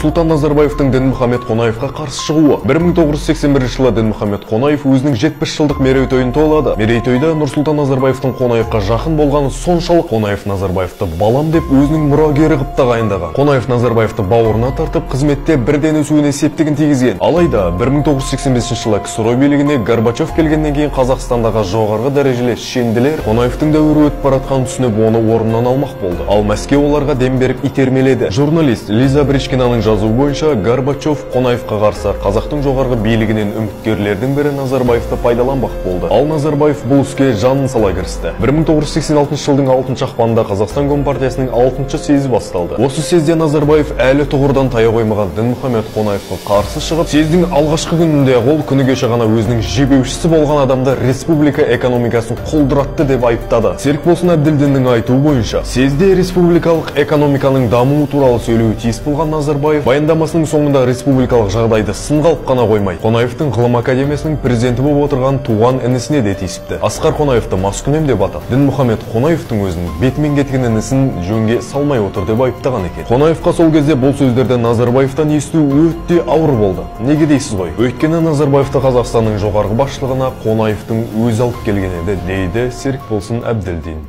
Нұрсұлтан Назарбаевтың Дінмұхамед Қонаевқа қарсы шығуы. 1981 жылы Дінмұхамед Қонаев өзінің 70 жылдық мерейтойын тойлады. Мерейтойда Нұрсұлтан Назарбаевтың Қонаевқа жақын болғаны соншалық Қонаев Назарбаевты балам деп өзінің мұрагері қып тағайындаған. Қонаев Назарбаевты бауырына тартып, қызметте бірден өсуіне септігін тигізген. Алайда 1985 жылы КСРО билігіне Горбачев келгеннен кейін Қазақстандағы жоғарғы дәрежелі шенділер Қонаевтың дәуірі өтіп баратқанын түсініп, оны орнынан алмақ болды. Ал Мәскеу оларға дем беріп итермеледі. Журналист Лиза Бричкинаның жазуы бойынша, Горбачев Қонаевқа қарсы қазақтың жоғарғы билігінен үміткерлердің бірі Назарбаевты пайдаланбақ болды. Ал Назарбаев бұл іске жанын сала кірісті. 1986 жылдың 6 ақпанында Қазақстан Компартиясының 6-шы съезі басталды. Осы съезде Назарбаев әлі тұғырдан тая қоймаған Дінмұхамед Қонаевқа қарсы шығып, съездің алғашқы күнінде ол күні кеше ғана өзінің жебеушісі болған адамды республика экономикасын құлдыратты деп айыптады. Серікболсын Әбділдиннің айтуы бойынша, съезде республикалық экономиканың дамуы туралы сөйлеуі тиіс болған Назарбаев баяндамасының соңында республикалық жағдайды сынға алып қана қоймай, Қонаевтың ғылым академиясының президенті болып отырған туған інісіне де тиісіпті. Асқар Қонаевты маскүнем деп атап, Дінмұхамед Қонаевтың өзінің бетімен кеткен інісін жөнге салмай отыр деп айыптаған екен. Қонаевқа сол кезде бұл сөздерді Назарбаевтан есту өте ауыр болды. Неге дейсіз ғой? Өйткені Назарбаевты Қазақстанның жоғарғы басшылығына Қонаевтың өзі алып келген еді, дейді Серікболсын Әбділдин.